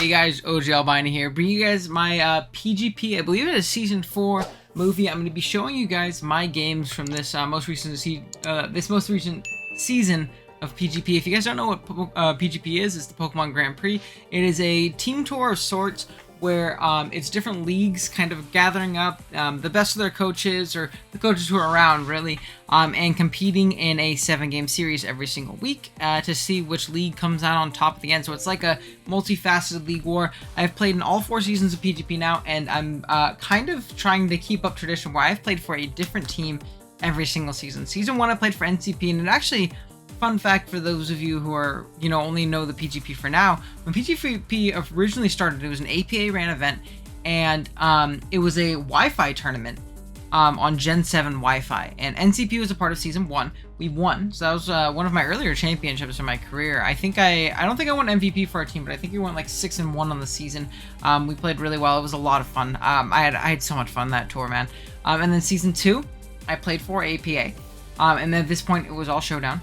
Hey guys, OGalbina here, bringing you guys my PGP, I believe it is Season 4 movie. I'm going to be showing you guys my games from this most recent season of PGP. If you guys don't know what PGP is, it's the Pokemon Grand Prix. It is a team tour of sorts where it's different leagues kind of gathering up the best of their coaches, or the coaches who are around really, and competing in a 7-game series every single week to see which league comes out on top at the end. So it's like a multifaceted league war. I've played in all 4 seasons of PGP now, and I'm kind of trying to keep up tradition where I've played for a different team every single season. Season 1 I played for NCP, and it actually... Fun fact for those of you who are, only know the PGP for now, when PGP originally started, it was an APA ran event, and it was a Wi-Fi tournament on Gen 7 Wi-Fi, and NCP was a part of Season 1. We won, so that was one of my earlier championships in my career. I don't think I won MVP for our team, but I think we went like 6-1 on the season. We played really well. It was a lot of fun. I had so much fun that tour, man. And then Season 2, I played for APA, and then at this point, it was all Showdown,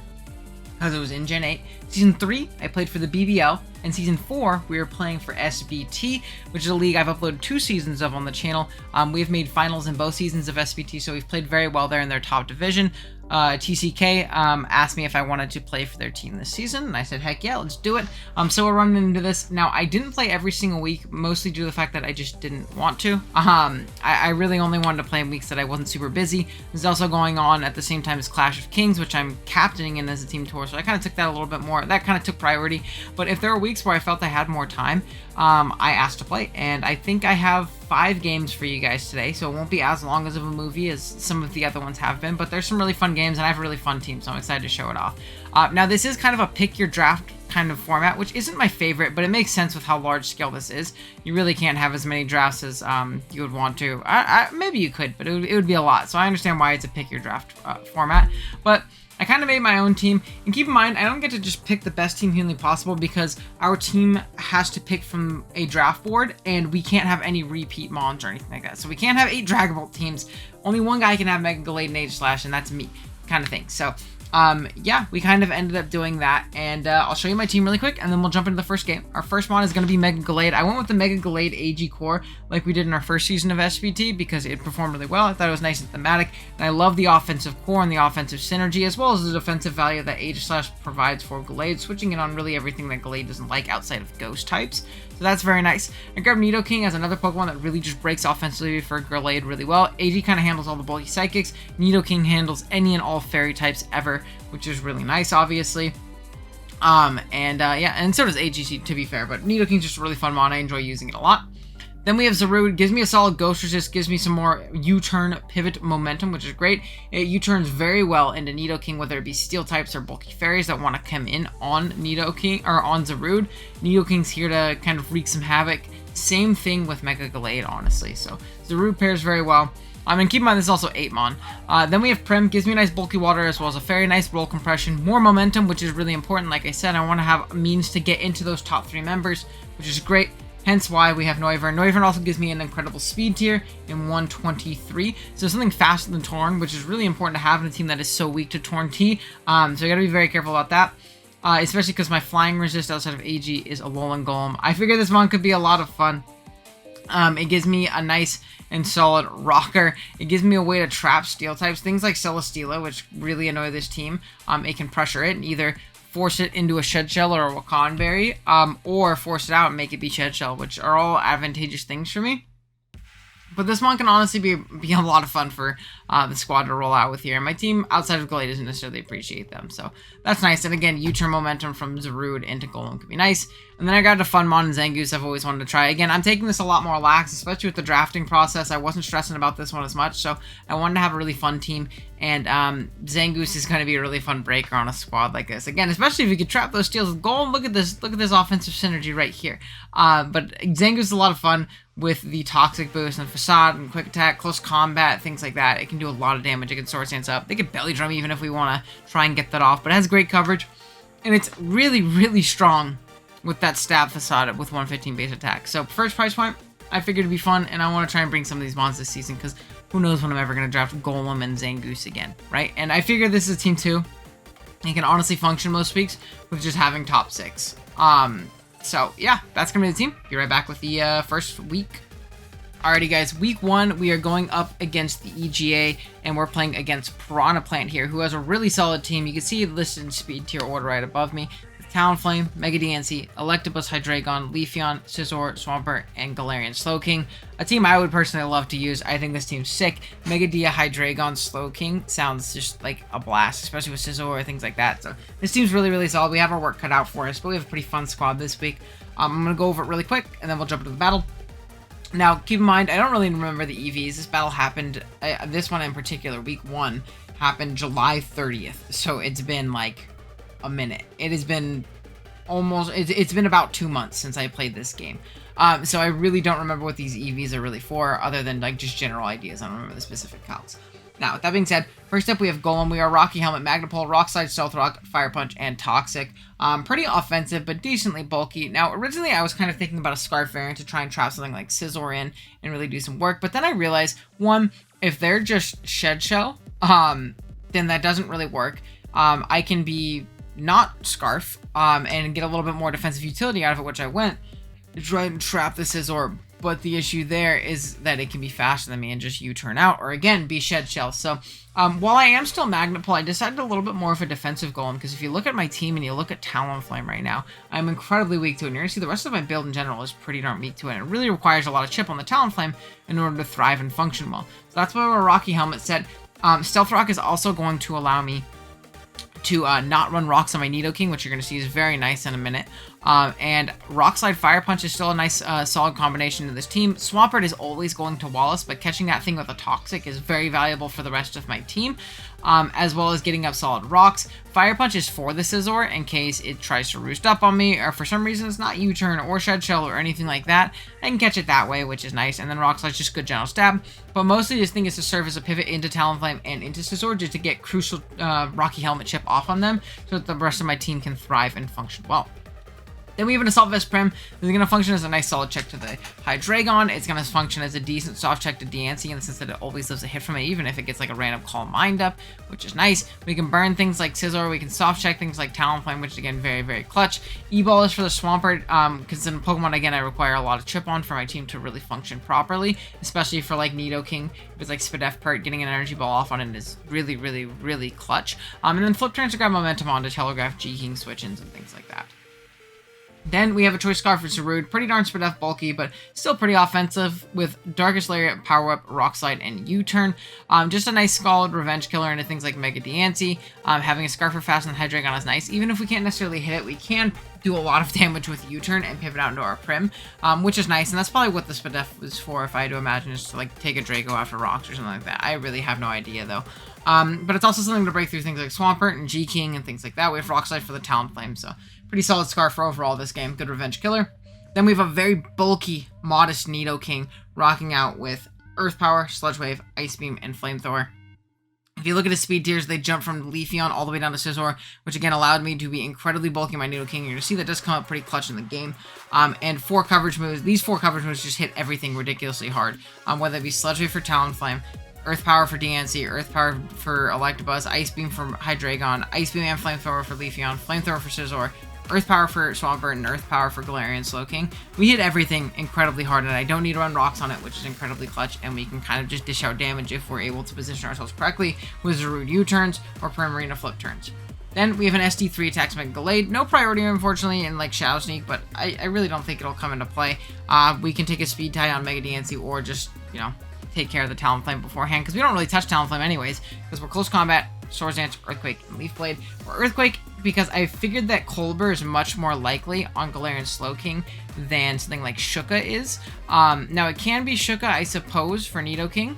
because it was in Gen 8. Season 3, I played for the BBL, and Season 4, we were playing for SBT, which is a league I've uploaded 2 seasons of on the channel. We have made finals in both seasons of SBT, so we've played very well there in their top division. TCK asked me if I wanted to play for their team this season, and I said, heck yeah, let's do it. So we're running into this. Now, I didn't play every single week, mostly due to the fact that I just didn't want to. I really only wanted to play in weeks that I wasn't super busy. This is also going on at the same time as Clash of Kings, which I'm captaining in as a team tour, so I kind of took that a little bit more. That kind of took priority. But if there were weeks where I felt I had more time, I asked to play, and I think I have 5 games for you guys today, so it won't be as long as of a movie as some of the other ones have been, but there's some really fun games, and I have a really fun team, so I'm excited to show it off. Now, this is kind of a pick your draft kind of format, which isn't my favorite, but it makes sense with how large scale this is. You really can't have as many drafts as you would want to. Maybe you could, but it would be a lot, so I understand why it's a pick your draft format, but I kind of made my own team, and keep in mind, I don't get to just pick the best team humanly possible, because our team has to pick from a draft board, and we can't have any repeat mons or anything like that. So we can't have 8 Dragon Ball teams. Only one guy can have Mega Gallade and Aegislash, and that's me, kind of thing. So, yeah, we kind of ended up doing that, and I'll show you my team really quick, and then we'll jump into the first game. Our first mon is going to be Mega Gallade. I went with the Mega Gallade AG core, like we did in our first season of SVT, because it performed really well. I thought it was nice and thematic, and I love the offensive core and the offensive synergy, as well as the defensive value that Aegislash provides for Gallade, switching it on really everything that Gallade doesn't like outside of ghost types. So that's very nice. I grabbed Nidoking as another Pokemon that really just breaks offensively for Gallade really well. AG kind of handles all the bulky psychics. Nidoking handles any and all fairy types ever, which is really nice, obviously. Yeah, and so does AG, to be fair, but Nidoking's just a really fun mon. I enjoy using it a lot. Then we have Zarude. Gives me a solid Ghost Resist, gives me some more U-turn pivot momentum, which is great. It U-turns very well into Nidoking, whether it be steel types or bulky fairies that want to come in on Nidoking, or on Zarude. Nidoking's here to kind of wreak some havoc. Same thing with Mega Gallade, honestly. So Zarude pairs very well. And keep in mind, this is also 8-mon. Then we have Prim. Gives me a nice bulky water, as well as a very nice roll compression. More momentum, which is really important. Like I said, I want to have means to get into those top 3 members, which is great. Hence why we have Noivern. Noivern also gives me an incredible speed tier in 123. So something faster than Torn, which is really important to have in a team that is so weak to Torn T. So I gotta be very careful about that. Especially because my flying resist outside of AG is Alolan Golem. I figure this mon could be a lot of fun. It gives me a nice and solid rocker. It gives me a way to trap steel types. Things like Celesteela, which really annoy this team. It can pressure it and either force it into a Shed Shell or a Wakan Berry, or force it out and make it be Shed Shell, which are all advantageous things for me. But this one can honestly be a lot of fun for the squad to roll out with here. And my team outside of Gallade doesn't necessarily appreciate them, so that's nice. And again, U-turn momentum from Zarude into Golem could be nice. And then I got a fun mon in Zangoose I've always wanted to try. Again, I'm taking this a lot more lax, especially with the drafting process. I wasn't stressing about this one as much, so I wanted to have a really fun team. And Zangoose is going to be a really fun breaker on a squad like this. Again, especially if you could trap those steals with Golem. Look at this offensive synergy right here. But Zangoose is a lot of fun with the Toxic Boost and Facade and Quick Attack, Close Combat, things like that. It can do a lot of damage. It can Sword Stance up. They can Belly Drum even if we want to try and get that off. But it has great coverage. And it's really, really strong with that Stab Facade with 115 base attack. So first price point, I figured it'd be fun. And I want to try and bring some of these mons this season, because who knows when I'm ever going to draft Golem and Zangoose again, right? And I figure this is team 2. It can honestly function most weeks with just having top 6. So yeah, that's gonna be the team. Be right back with the first week. Alrighty guys, week 1, we are going up against the EGA, and we're playing against Piranha Plant here, who has a really solid team. You can see it listed in speed tier order right above me. Talonflame, Mega Diancie, Electabuzz, Hydreigon, Leafeon, Scizor, Swampert, and Galarian Slowking. A team I would personally love to use. I think this team's sick. Mega Dia, Hydreigon, Slowking sounds just like a blast, especially with Scizor or things like that. So this team's really, really solid. We have our work cut out for us, but we have a pretty fun squad this week. I'm going to go over it really quick, and then we'll jump into the battle. Now, keep in mind, I don't really remember the EVs. This battle happened, this one in particular, week 1, happened July 30th. So it's been like a minute. It has been almost, it's been about 2 months since I played this game. So I really don't remember what these EVs are really for, other than like just general ideas. I don't remember the specific counts. Now, with that being said, first up we have Golem. We are Rocky Helmet, Magnapole, Rock Slide, Stealth Rock, Fire Punch, and Toxic. Pretty offensive, but decently bulky. Now, originally I was kind of thinking about a Scarf variant to try and trap something like Scizor in and really do some work. But then I realized, one, if they're just Shed Shell, then that doesn't really work. I can be not Scarf, and get a little bit more defensive utility out of it, which I went to try and trap the Scizor. But the issue there is that it can be faster than me and just U-turn out, or again, be Shed Shell. So, while I am still Magnapole, I decided a little bit more of a defensive Golem, because if you look at my team and you look at Talonflame right now, I'm incredibly weak to it. And you're going to see the rest of my build in general is pretty darn weak to it. And it really requires a lot of chip on the Talonflame in order to thrive and function well. So that's why our Rocky Helmet said. Stealth Rock is also going to allow me to not run rocks on my Nidoking, which you're going to see is very nice in a minute. And Rock Slide Fire Punch is still a nice solid combination to this team. Swampert is always going to Wallace, but catching that thing with a Toxic is very valuable for the rest of my team, as well as getting up solid rocks. Fire Punch is for the Scizor in case it tries to roost up on me, or for some reason it's not U-turn or Shed Shell or anything like that. I can catch it that way, which is nice. And then Rock Slide is just good general stab. But mostly this thing is to serve as a pivot into Talonflame and into Scizor, just to get crucial Rocky Helmet chip off on them, so that the rest of my team can thrive and function well. Then we have an Assault Vest Prim. This is going to function as a nice solid check to the Hydreigon. It's going to function as a decent soft check to Diancie in the sense that it always lives a hit from it, even if it gets like a random Calm Mind up, which is nice. We can burn things like Scizor. We can soft check things like Talonflame, which is again very, very clutch. E-Ball is for the Swampert, because in Pokemon, again, I require a lot of chip on for my team to really function properly, especially for like Nidoking. If it's like Spadef Pert, getting an Energy Ball off on it is really, really, really clutch. And then Flip Turns to grab Momentum on to Telegraph, G-King switch-ins, and things like that. Then we have a Choice Scarf for Zarude, pretty darn Spadef bulky, but still pretty offensive with Darkest Lariat, Power Whip, Rock Slide, and U-Turn. Just a nice solid revenge killer into things like Mega Diancie. Having a Scarf for Fast and Hydreigon is nice. Even if we can't necessarily hit it, we can do a lot of damage with U-Turn and pivot out into our Prim, which is nice. And that's probably what the Spadef was for, if I had to imagine, is to like take a Draco after rocks or something like that. I really have no idea though. But it's also something to break through things like Swampert and G-King and things like that. We have Rock Slide for the Talonflame, so pretty solid Scarf for overall this game. Good revenge killer. Then we have a very bulky, modest Nidoking rocking out with Earth Power, Sludge Wave, Ice Beam, and Flamethrower. If you look at his speed tiers, they jump from Leafeon all the way down to Scizor, which again allowed me to be incredibly bulky in my Nidoking. You're going to see that does come up pretty clutch in the game. And 4 coverage moves. These 4 coverage moves just hit everything ridiculously hard. Whether it be Sludge Wave for Talonflame, Earth Power for Diancie, Earth Power for Electabuzz, Ice Beam for Hydreigon, Ice Beam and Flamethrower for Leafeon, Flamethrower for Scizor, Earth Power for Swampert, and Earth Power for Galarian Slowking. We hit everything incredibly hard, and I don't need to run rocks on it, which is incredibly clutch, and we can kind of just dish out damage if we're able to position ourselves correctly with Zarude U-turns or Primarina flip turns. Then we have an SD3 attacks Mega Gallade. No priority, unfortunately, in like Shadow Sneak, but I really don't think it'll come into play. We can take a Speed Tie on Mega Diancie or just, you know, take care of the Talonflame beforehand, because we don't really touch Talonflame anyways, because we're close combat, Swords Dance, Earthquake, and Leaf Blade. Or Earthquake, because I figured that Colbur is much more likely on Galarian Slowking than something like Shuka is. Now, it can be Shuka, I suppose, for Nidoking,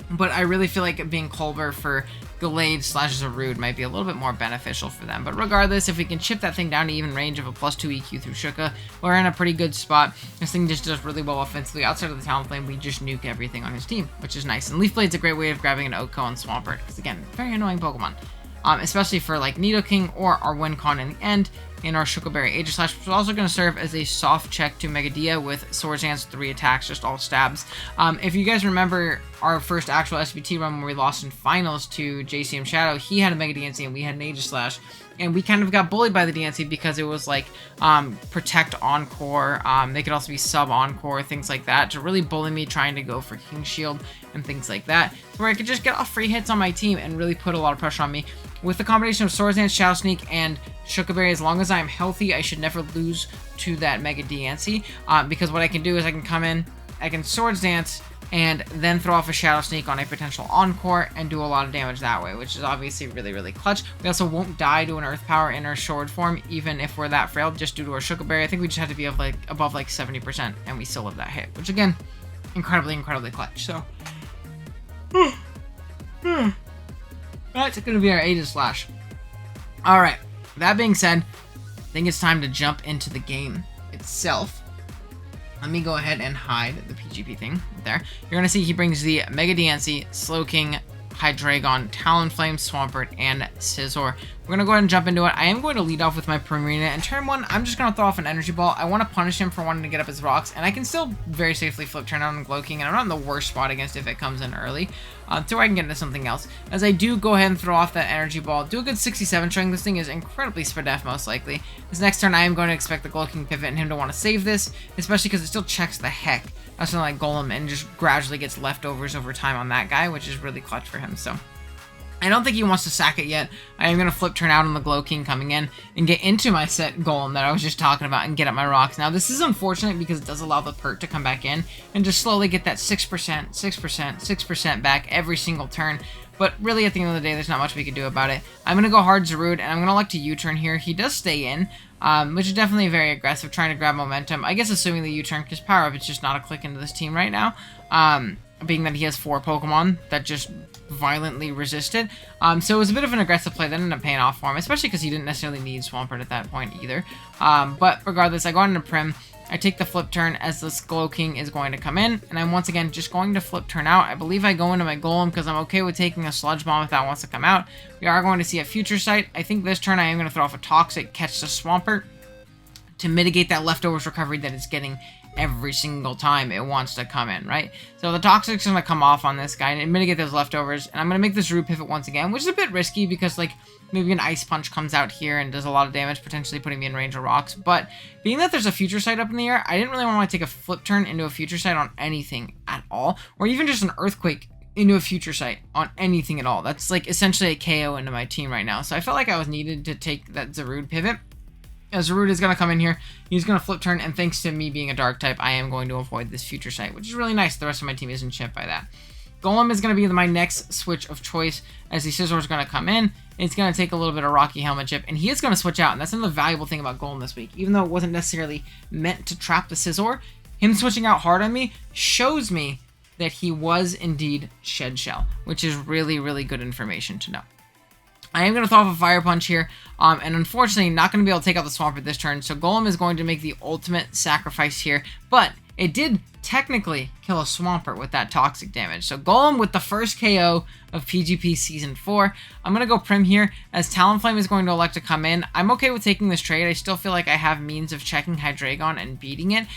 but I really feel like it being Colbur for Gallade / Zarude might be a little bit more beneficial for them. But regardless, if we can chip that thing down to even range of a +2 EQ through Shuka, we're in a pretty good spot. This thing just does really well offensively. Outside of the Talonflame, we just nuke everything on his team, which is nice. And Leaf Blade's a great way of grabbing an Oko and Swampert, because again, very annoying Pokemon. Especially for like Nidoking or our Wincon in the end, in our Shuckleberry Aegislash, which is also going to serve as a soft check to Megadia with Swords Dance, 3 attacks, just all stabs. If you guys remember our first actual SBT run when we lost in finals to JCM Shadow, he had a Mega Diancie and we had an Aegislash, and we kind of got bullied by the DNC because it was like protect encore. They could also be sub encore, things like that, to really bully me trying to go for King Shield and things like that, where I could just get off free hits on my team and really put a lot of pressure on me. With the combination of Swords Dance, Shadow Sneak, and Shuka Berry, as long as I'm healthy, I should never lose to that Mega DNC, because what I can do is I can come in, I can Swords Dance, and then throw off a Shadow Sneak on a potential Encore and do a lot of damage that way, which is obviously really, really clutch. We also won't die to an Earth Power in our Sword form, even if we're that frail, just due to our Shuka Berry. I think we just have to be of like above like 70%, and we still have that hit, which again, incredibly, incredibly clutch. So, that's going to be our Aegislash. Alright, that being said, I think it's time to jump into the game itself. Let me go ahead and hide the PGP thing there. You're going to see he brings the Mega DNC, Slowking, Hydreigon, Talonflame, Swampert, and Scizor. We're going to go ahead and jump into it. I am going to lead off with my Primarina. In turn 1, I'm just going to throw off an Energy Ball. I want to punish him for wanting to get up his rocks, and I can still very safely flip turn out on Glowking, and I'm not in the worst spot against if it comes in early, so I can get into something else. As I do go ahead and throw off that Energy Ball, do a good 67 showing this thing is incredibly Spadef most likely. This next turn, I am going to expect the Glowking pivot and him to want to save this, especially because it still checks the heck out something like Golem and just gradually gets leftovers over time on that guy, which is really clutch for him, so I don't think he wants to sack it yet. I am going to flip turn out on the Glowking coming in and get into my set Golem that I was just talking about and get up my rocks. Now, this is unfortunate because it does allow the perk to come back in and just slowly get that 6%, 6%, 6% back every single turn. But really, at the end of the day, there's not much we can do about it. I'm going to go hard Zarude, and I'm going to elect to U-turn here. He does stay in, which is definitely very aggressive, trying to grab momentum. I guess assuming the U-turn, because Power Up is just not a click into this team right now. Being that he has 4 Pokemon that just violently resist it. So it was a bit of an aggressive play that ended up paying off for him, especially because he didn't necessarily need Swampert at that point either. But regardless, I go into Prim. I take the flip turn as this Glowking is going to come in, and I'm once again just going to flip turn out. I believe I go into my Golem because I'm okay with taking a Sludge Bomb if that wants to come out. We are going to see a Future Sight. I think this turn I am going to throw off a Toxic, catch the Swampert to mitigate that leftovers recovery that it's getting every single time it wants to come in, right? So the Toxic's going to come off on this guy and mitigate those leftovers, and I'm going to make this Root pivot once again, which is a bit risky because, like, maybe an Ice Punch comes out here and does a lot of damage, potentially putting me in range of rocks, but being that there's a Future Sight up in the air, I didn't really want to take a flip turn into a Future Sight on anything at all, or even just an Earthquake into a Future Sight on anything at all. That's, like, essentially a KO into my team right now, so I felt like I was needed to take that Zarude pivot. As Zarude is going to come in here, he's going to flip turn, and thanks to me being a Dark type, I am going to avoid this Future Sight, which is really nice. The rest of my team isn't chipped by that. Golem is going to be my next switch of choice, as the Scizor is going to come in. It's going to take a little bit of Rocky Helmet chip, and he is going to switch out, and that's another valuable thing about Golem this week. Even though it wasn't necessarily meant to trap the Scizor, him switching out hard on me shows me that he was indeed Shed Shell, which is really, really good information to know. I am going to throw off a Fire Punch here, and unfortunately not going to be able to take out the Swampert this turn, so Golem is going to make the ultimate sacrifice here, but it did technically kill a Swampert with that toxic damage. So Golem with the first KO of PGP Season 4. I'm going to go Prim here, as Talonflame is going to elect to come in. I'm okay with taking this trade. I still feel like I have means of checking Hydreigon and beating it,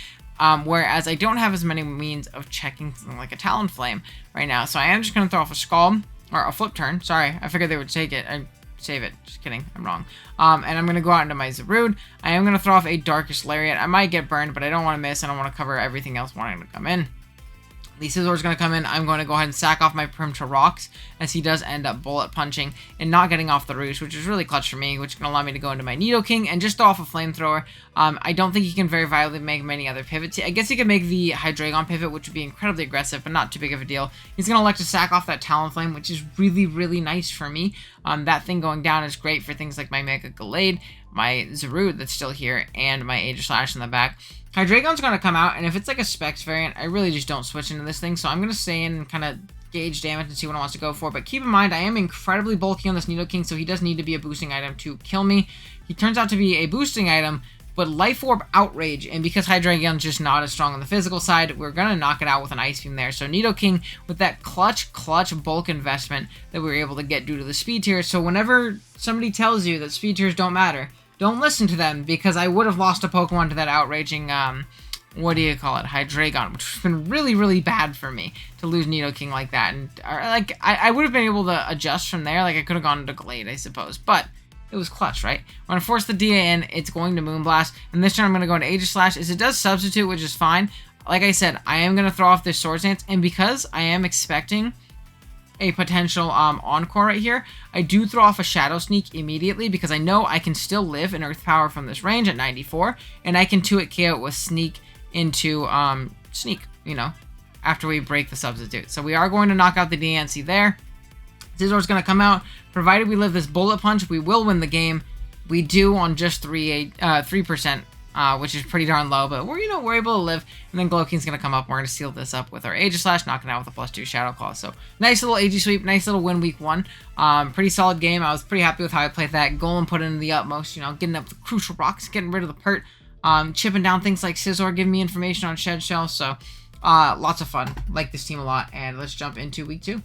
whereas I don't have as many means of checking something like a Talonflame right now. So I am just going to throw off a Scald. Or a flip turn. Sorry, I figured they would take it. I save it. Just kidding. I'm wrong. And I'm going to go out into my Zarude. I am going to throw off a Darkest Lariat. I might get burned, but I don't want to miss. I don't want to cover everything else wanting to come in. The Scizor is going to come in. I'm going to go ahead and sack off my Prim to rocks, as he does end up bullet punching and not getting off the roost, which is really clutch for me, which is going to allow me to go into my Nidoking and just throw off a Flamethrower. I don't think he can very viably make many other pivots. I guess he could make the Hydreigon pivot, which would be incredibly aggressive, but not too big of a deal. He's going to elect to sack off that Talonflame, which is really, really nice for me. That thing going down is great for things like my Mega Gallade, my Zarude that's still here, and my Aegislash in the back. Hydreigon's going to come out, and if it's like a Specs variant, I really just don't switch into this thing, so I'm going to stay in and kind of gauge damage and see what I wants to go for. But keep in mind, I am incredibly bulky on this Nidoking, so he does need to be a boosting item to kill me. He turns out to be a boosting item, but Life Orb Outrage, and because Hydreigon's just not as strong on the physical side, we're going to knock it out with an Ice Beam there. So Nidoking with that clutch bulk investment that we were able to get due to the speed tier. So whenever somebody tells you that speed tiers don't matter, don't listen to them, because I would have lost a Pokemon to that outraging, what do you call it, Hydreigon, which has been really, really bad for me to lose Nidoking like that. And I would have been able to adjust from there. Like, I could have gone into Glade, I suppose. But it was clutch, right? We're going to force the DA in. It's going to Moonblast. And this turn I'm going to go into Aegislash. It does substitute, which is fine. Like I said, I am going to throw off this Swords Dance. And because I am expecting a potential Encore right here, I do throw off a Shadow Sneak immediately because I know I can still live in Earth Power from this range at 94. And I can 2-hit KO with Sneak into Sneak, you know, after we break the substitute. So we are going to knock out the DNC there. Scizor's going to come out. Provided we live this Bullet Punch, we will win the game. We do on just 3%, which is pretty darn low, but we're able to live. And then Glowking's going to come up. We're going to seal this up with our Aegislash, knocking out with a +2 Shadow Claw. So nice little AG sweep, nice little win week 1. Pretty solid game. I was pretty happy with how I played that. Golem put in the utmost, getting up the crucial rocks, getting rid of the pert, chipping down things like Scizor, giving me information on Shed Shell. So lots of fun. Like this team a lot. And let's jump into week 2.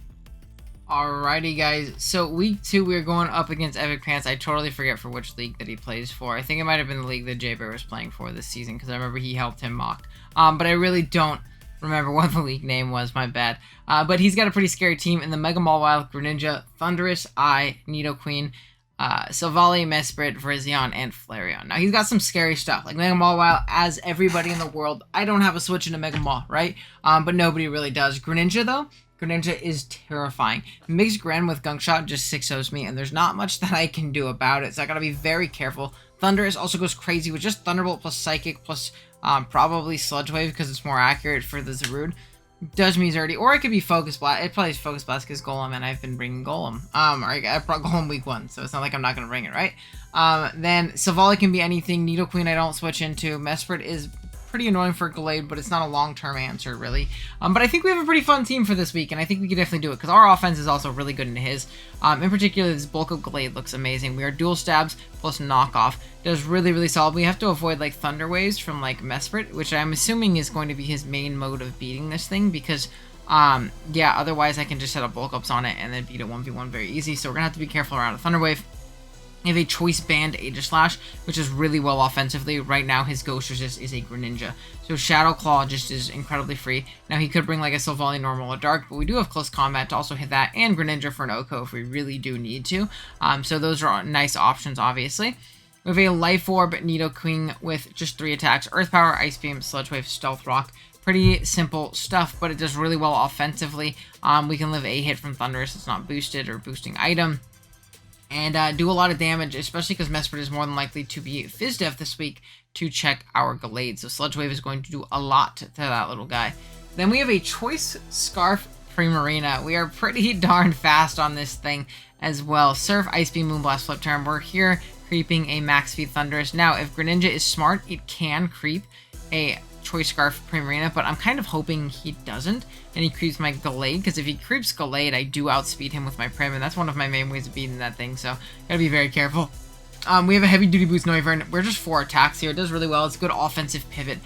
Alrighty, guys. So week 2, we're going up against Epic Pants. I totally forget for which league that he plays for. I think it might have been the league that J-Bear was playing for this season because I remember he helped him mock. But I really don't remember what the league name was. My bad. But he's got a pretty scary team in the Mega Mawile, Greninja, Thundurus, Nidoking, Silvally, Mesprit, Virizion, and Flareon. Now, he's got some scary stuff. Like Mega Mawile, as everybody in the world, I don't have a switch into Mega Maw, right? But nobody really does. Greninja, though, Greninja is terrifying. Mixed Gren with Gunk Shot just 6-0s me, and there's not much that I can do about it, so I gotta be very careful. Thundurus also goes crazy with just Thunderbolt plus Psychic plus probably Sludge Wave because it's more accurate for the Zarude. Does me dirty, or it could be Focus Blast. It probably is Focus Blast because Golem, and I've been bringing Golem. I brought Golem week 1, so it's not like I'm not gonna bring it, right? Then Silvally can be anything. Nidoqueen I don't switch into. Mesprit is pretty annoying for Gallade, but it's not a long-term answer, really. But I think we have a pretty fun team for this week, and I think we can definitely do it, because our offense is also really good into his. In particular, this bulk of Gallade looks amazing. We are dual stabs plus knockoff. Does really, really solid. We have to avoid, like, Thunder Waves from, like, Mesprit, which I'm assuming is going to be his main mode of beating this thing, because, yeah, otherwise I can just set up bulk ups on it and then beat it 1v1 very easy, so we're going to have to be careful around a Thunder Wave. We have a Choice Band Aegislash, which is really well offensively. Right now, his Ghost Resist is a Greninja. So Shadow Claw just is incredibly free. Now, he could bring like a Silvally Normal or Dark, but we do have Close Combat to also hit that, and Greninja for an Oko if we really do need to. So those are nice options, obviously. We have a Life Orb Nidoking with just 3 attacks. Earth Power, Ice Beam, Sludge Wave, Stealth Rock. Pretty simple stuff, but it does really well offensively. We can live a hit from Thundurus. It's not boosted or boosting item. And do a lot of damage, especially because Mesprit is more than likely to be Fizz-Def this week to check our Gallade. So Sludge Wave is going to do a lot to that little guy. Then we have a Choice Scarf Primarina. We are pretty darn fast on this thing as well. Surf, Ice Beam, Moonblast, Flip Turn. We're here creeping a max speed Thundurus. Now, if Greninja is smart, it can creep a Choice Scarf Primarina, but I'm kind of hoping he doesn't, and he creeps my Gallade, because if he creeps Gallade, I do outspeed him with my Prim, and that's one of my main ways of beating that thing, so gotta be very careful. We have a Heavy Duty Boost Noivern. We're just 4 attacks here. It does really well. It's a good offensive pivot.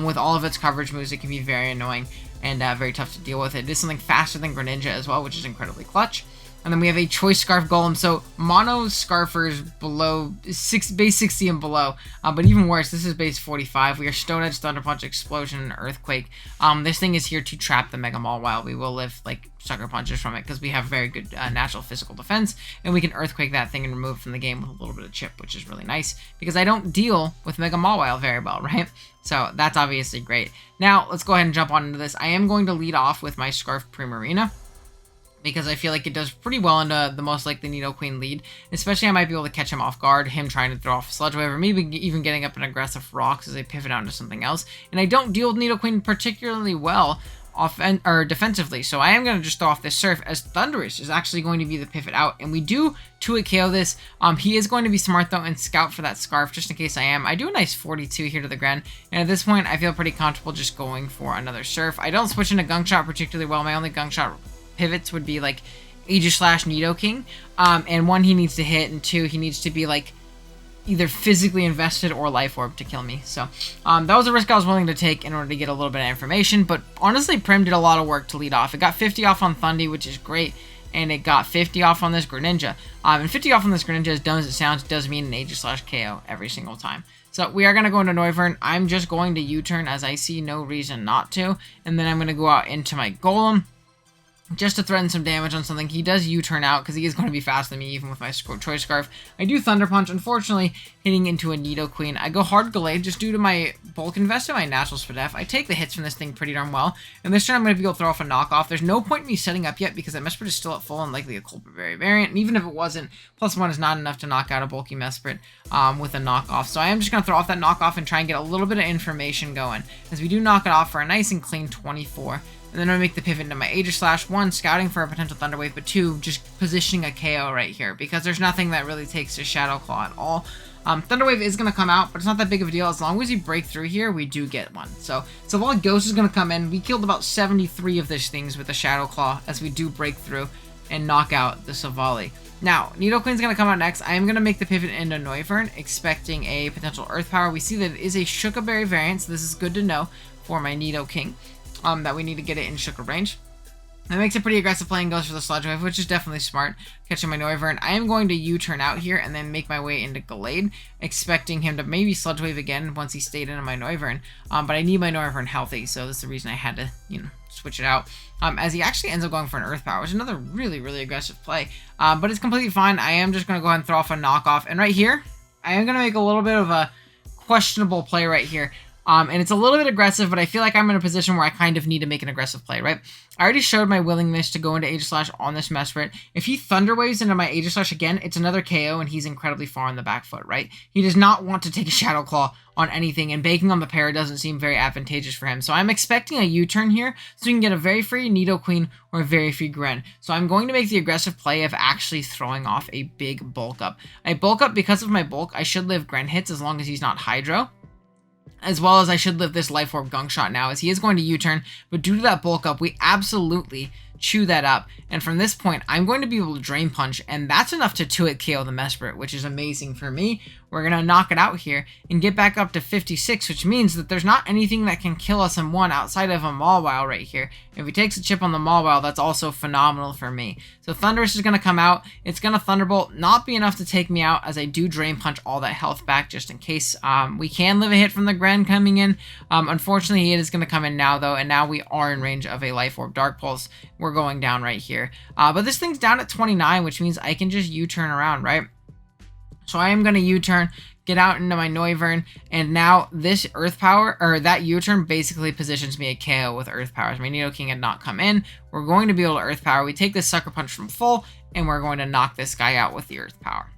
With all of its coverage moves, it can be very annoying and very tough to deal with. It is something faster than Greninja as well, which is incredibly clutch. And then we have a Choice Scarf Golem. So mono Scarfers below base 60 and below. But even worse, this is base 45. We are Stone Edge, Thunder Punch, Explosion, and Earthquake. This thing is here to trap the Mega Mawile. We will live like Sucker Punches from it because we have very good natural physical defense. And we can Earthquake that thing and remove it from the game with a little bit of chip, which is really nice. Because I don't deal with Mega Mawile very well, right? So that's obviously great. Now, let's go ahead and jump on into this. I am going to lead off with my Scarf Primarina, because I feel like it does pretty well into the most likely Nidoqueen lead. Especially I might be able to catch him off guard, him trying to throw off a Sludge Wave, or maybe even getting up an aggressive Rocks as I pivot out into something else. And I don't deal with Nidoqueen particularly well defensively, so I am going to just throw off this Surf, as Thundurus is actually going to be the pivot out, and we do 2-hit KO this. He is going to be smart though and scout for that Scarf, just in case I am. I do a nice 42 here to the Gren, and at this point I feel pretty comfortable just going for another Surf. I don't switch into Gunk Shot particularly well. My only Gunk Shot pivots would be like Aegislash Nidoking, and 1, he needs to hit, and 2, he needs to be like either physically invested or Life Orb to kill me. So that was a risk I was willing to take in order to get a little bit of information, but honestly Prim did a lot of work to lead off. It got 50 off on Thundy, which is great, and it got 50 off on this Greninja. And 50 off on this Greninja, as dumb as it sounds, does mean an Aegislash KO every single time. So we are going to go into Noivern. I'm just going to U-turn as I see no reason not to, and then I'm going to go out into my Golem. just to threaten some damage on something. He does U-turn out because he is going to be faster than me even with my Choice Scarf. I do Thunder Punch, unfortunately hitting into a Nidoking. I go hard Gallade just due to my bulk invest in my natural Spadef. I take the hits from this thing pretty darn well, and this turn I'm going to be able to throw off a knockoff. There's no point in me setting up yet because that Mesprit is still at full and likely a Culprit Berry variant, and even if it wasn't, +1 is not enough to knock out a bulky Mesprit with a knockoff. So I am just going to throw off that knockoff and try and get a little bit of information going, as we do knock it off for a nice and clean 24. And then I make the pivot into my Aegislash, 1, scouting for a potential Thunder Wave, but 2, just positioning a KO right here, because there's nothing that really takes a Shadow Claw at all. Thunder Wave is going to come out, but it's not that big of a deal. As long as you break through here, we do get one. So Savali Ghost is going to come in. We killed about 73 of these things with a Shadow Claw, as we do break through and knock out the Savali. Now, Nidoking's going to come out next. I am going to make the pivot into Noivern, expecting a potential Earth Power. We see that it is a Shuka Berry variant, so this is good to know for my Nidoking. That we need to get it in Shuka range. That makes a pretty aggressive play and goes for the Sludge Wave, which is definitely smart. Catching my Noivern. I am going to U-turn out here and then make my way into Gallade, expecting him to maybe Sludge Wave again once he stayed into my Noivern. But I need my Noivern healthy, so that's the reason I had to, switch it out. As he actually ends up going for an Earth Power, which is another really, really aggressive play. But it's completely fine. I am just going to go ahead and throw off a knockoff. And right here, I am going to make a little bit of a questionable play right here. And it's a little bit aggressive, but I feel like I'm in a position where I kind of need to make an aggressive play, right? I already showed my willingness to go into Aegislash on this Mesprit. If he Thunder Waves into my Aegislash again, it's another KO, and he's incredibly far on the back foot, right? He does not want to take a Shadow Claw on anything, and banking on the pair doesn't seem very advantageous for him. So I'm expecting a U-turn here, so we can get a very free Nidoqueen or a very free Gren. So I'm going to make the aggressive play of actually throwing off a big bulk up. I bulk up because of my bulk. I should live Gren hits as long as he's not Hydro. As well as I should live this Life Orb Gunk Shot now, as he is going to U-turn, but due to that bulk up, we absolutely chew that up. And from this point, I'm going to be able to Drain Punch, and that's enough to 2-hit KO the Mesprit, which is amazing for me. We're going to knock it out here and get back up to 56, which means that there's not anything that can kill us in one outside of a Mawile right here. If he takes a chip on the Mawile, that's also phenomenal for me. So Thundurus is going to come out. It's going to Thunderbolt, not be enough to take me out, as I do Drain Punch all that health back just in case. We can live a hit from the Gren coming in. Unfortunately, it is going to come in now, though, and now we are in range of a Life Orb Dark Pulse. We're going down right here. But this thing's down at 29, which means I can just U-turn around, right? So I am going to U-turn, get out into my Noivern, and now this Earth Power, or that U-turn, basically positions me a KO with Earth Powers. My Nidoking had not come in. We're going to be able to Earth Power. We take this Sucker Punch from full, and we're going to knock this guy out with the Earth Power.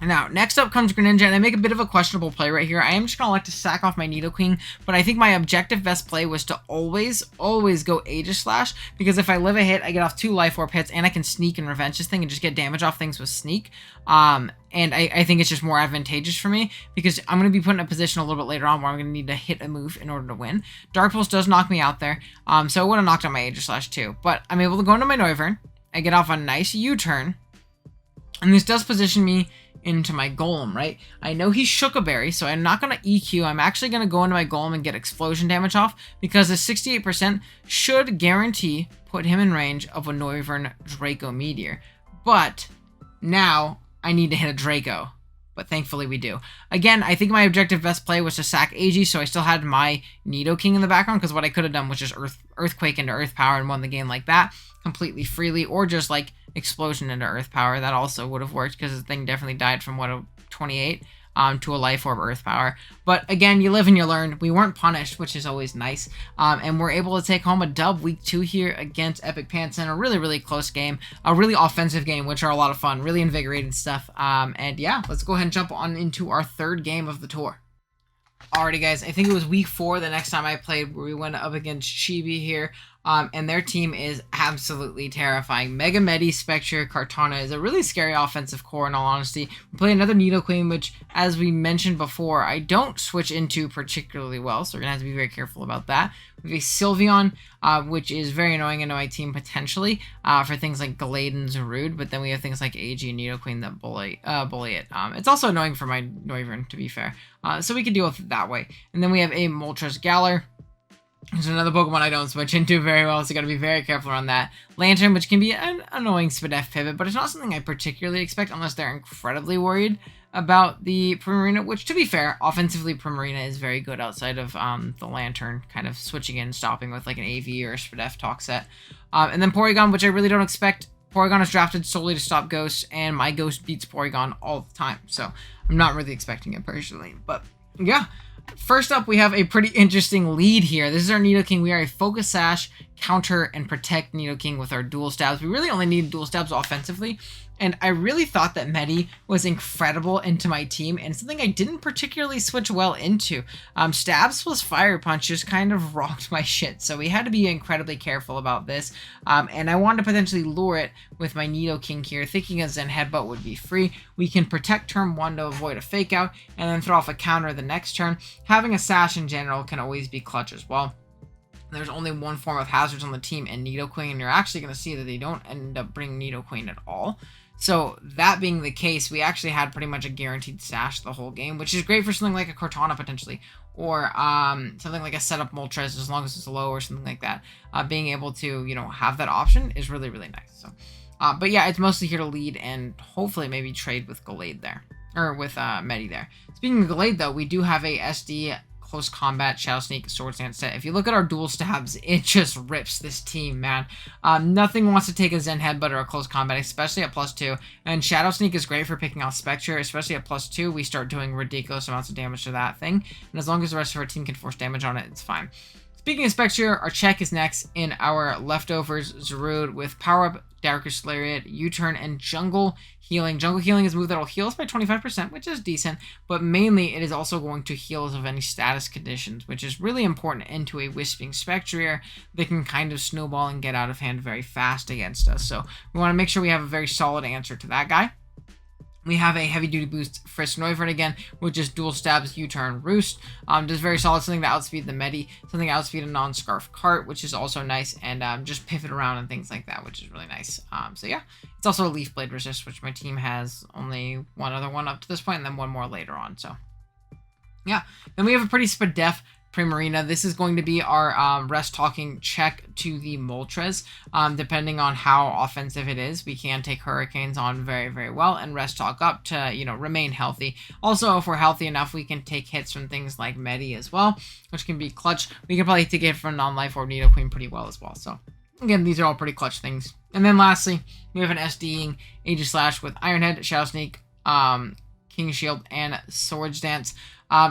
Now, next up comes Greninja, and I make a bit of a questionable play right here. I am just going to like to sack off my Nidoking, but I think my objective best play was to always go Aegislash, because if I live a hit, I get off 2 Life Orb hits, and I can sneak and revenge this thing and just get damage off things with Sneak. And I think it's just more advantageous for me, because I'm going to be put in a position a little bit later on where I'm going to need to hit a move in order to win. Dark Pulse does knock me out there, so it would have knocked out my Aegislash too, but I'm able to go into my Noivern. I get off a nice U-turn, and this does position me into my Golem, right? I know he's Shuka Berry, so I'm not going to EQ. I'm actually going to go into my Golem and get explosion damage off, because the 68% should guarantee put him in range of a Noivern Draco Meteor. But now I need to hit a Draco, but thankfully we do. Again, I think my objective best play was to sack Aegi, so I still had my Nidoking in the background, because what I could have done was just Earthquake into Earth Power and won the game like that, completely freely, or just like Explosion into Earth Power. That also would have worked, because the thing definitely died from, what, a 28 to a Life Orb Earth Power. But again, you live and you learn. We weren't punished, which is always nice. And we're able to take home a dub week 2 here against Epic Pantheon. A really, really close game. A really offensive game, which are a lot of fun. Really invigorating stuff. And yeah, let's go ahead and jump on into our 3rd game of the tour. Alrighty, guys. I think it was week 4 the next time I played, where we went up against Chibi here. And their team is absolutely terrifying. Mega Medi, Spectre, Kartana is a really scary offensive core, in all honesty. We play another Nidoqueen, which, as we mentioned before, I don't switch into particularly well, so we're going to have to be very careful about that. We have a Sylveon, which is very annoying into my team, potentially, for things like Gallade and Zarude, but then we have things like Aegi and Nidoqueen that bully it. It's also annoying for my Noivern, to be fair, so we can deal with it that way. And then we have a Moltres Galar. There's another Pokemon I don't switch into very well, so you gotta be very careful around that. Lantern, which can be an annoying Spadef pivot, but it's not something I particularly expect unless they're incredibly worried about the Primarina, which, to be fair, offensively, Primarina is very good outside of the Lantern, kind of switching in and stopping with like an AV or a Spadef talk set. And then Porygon, which I really don't expect. Porygon is drafted solely to stop Ghost, and my Ghost beats Porygon all the time, so I'm not really expecting it personally. But yeah, first up, we have a pretty interesting lead here. This is our Nidoking. We are a Focus Sash, counter, and protect Nidoking with our dual stabs. We really only need dual stabs offensively, and I really thought that Medi was incredible into my team, and something I didn't particularly switch well into. Stabs plus Fire Punch just kind of rocked my shit, so we had to be incredibly careful about this, and I wanted to potentially lure it with my Nidoking here, thinking a Zen Headbutt would be free. We can protect turn 1 to avoid a Fake Out, and then throw off a counter the next turn. Having a Sash in general can always be clutch as well. There's only one form of hazards on the team, and Nidoking, and you're actually going to see that they don't end up bringing Nidoking at all. So that being the case, we actually had pretty much a guaranteed Sash the whole game, which is great for something like a Cortana potentially, or something like a setup Moltres, as long as it's low or something like that. Being able to, you know, have that option is really, really nice. So, but yeah, it's mostly here to lead and hopefully maybe trade with Gallade there, or with Medi there. Speaking of Gallade though, we do have a SD Close Combat, Shadow Sneak, Swords Dance set. If you look at our dual stabs, it just rips this team, man. Nothing wants to take a Zen Headbutt or a Close Combat, especially at +2. And Shadow Sneak is great for picking out Spectre, especially at +2. We start doing ridiculous amounts of damage to that thing. And as long as the rest of our team can force damage on it, it's fine. Speaking of Spectre, our check is next in our leftovers Zarude with Power Up, Darkest Lariat, U-Turn, and Jungle Healing. Jungle Healing is a move that will heal us by 25%, which is decent, but mainly it is also going to heal us of any status conditions, which is really important into a Wisping Spectre that can kind of snowball and get out of hand very fast against us. So we want to make sure we have a very solid answer to that guy. We have a heavy duty boost Frisk Noivern again, which is dual stabs, U-turn, Roost. Does very solid, something to outspeed the Medi, something to outspeed a non-Scarf Cart, which is also nice, and just pivot around and things like that, which is really nice. So yeah, it's also a Leaf Blade resist, which my team has only one other one up to this point, and then one more later on. So yeah, then we have a pretty Spadef Primarina. This is going to be our rest talking check to the Moltres. Depending on how offensive it is, we can take Hurricanes on very, very well and rest talk up to, you know, remain healthy. Also, if we're healthy enough, we can take hits from things like Medi as well, which can be clutch. We can probably take it from non-life or Nidoqueen pretty well as well. So again, these are all pretty clutch things. And then lastly, we have an SDing Aegislash with Iron Head, Shadow Sneak, King Shield, and Swords Dance.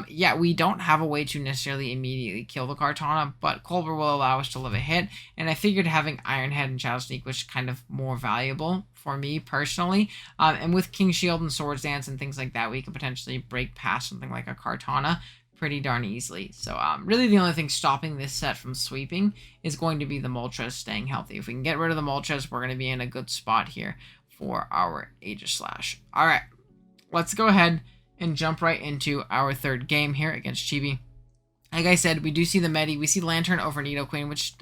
Yeah, we don't have a way to necessarily immediately kill the Kartana, but Colbur will allow us to live a hit, and I figured having Iron Head and Shadow Sneak was kind of more valuable for me personally. And with King Shield and Swords Dance and things like that, we could potentially break past something like a Kartana pretty darn easily. So really the only thing stopping this set from sweeping is going to be the Moltres staying healthy. If we can get rid of the Moltres, we're going to be in a good spot here for our Aegislash. All right, let's go ahead and jump right into our third game here against Chibi. Like I said, we do see the Medi. We see Lantern over Nidoqueen, which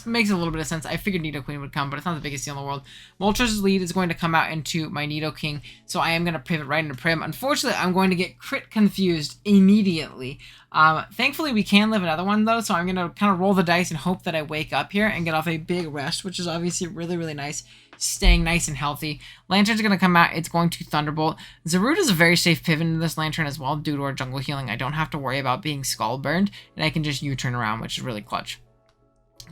makes a little bit of sense. I figured Nidoqueen would come, but it's not the biggest deal in the world. Moltres' lead is going to come out into my Nidoking, so I am going to pivot right into Prim. Unfortunately, I'm going to get crit confused immediately. Thankfully, we can live another one, though, so I'm going to kind of roll the dice and hope that I wake up here and get off a big rest, which is obviously really, really nice. Staying nice and healthy. Lantern's going to come out. It's going to Thunderbolt. Zarude is a very safe pivot into this Lantern as well due to our jungle healing. I don't have to worry about being skull burned, and I can just U-turn around, which is really clutch.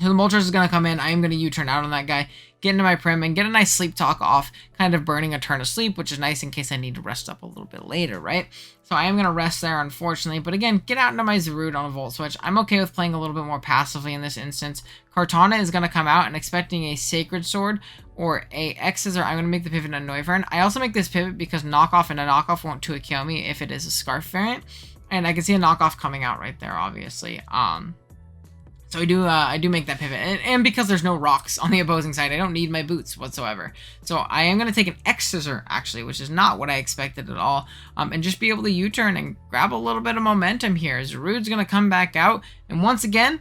So the Moltres is going to come in. I am going to U-turn out on that guy, get into my Prim, and get a nice sleep talk off, kind of burning a turn of sleep, which is nice in case I need to rest up a little bit later, right? So I am going to rest there, unfortunately. But again, get out into my Zarude on a Volt Switch. I'm okay with playing a little bit more passively in this instance. Kartana is going to come out, and expecting a Sacred Sword or a X-Scissor, I'm going to make the pivot on Noivern. I also make this pivot because knockoff and a knockoff won't 2-hit kill me if it is a Scarf variant. And I can see a knockoff coming out right there, obviously. So I do make that pivot, and because there's no rocks on the opposing side, I don't need my boots whatsoever. So I am going to take an X-Scissor, actually, which is not what I expected at all, and just be able to U-turn and grab a little bit of momentum here. Zarude's going to come back out, and once again,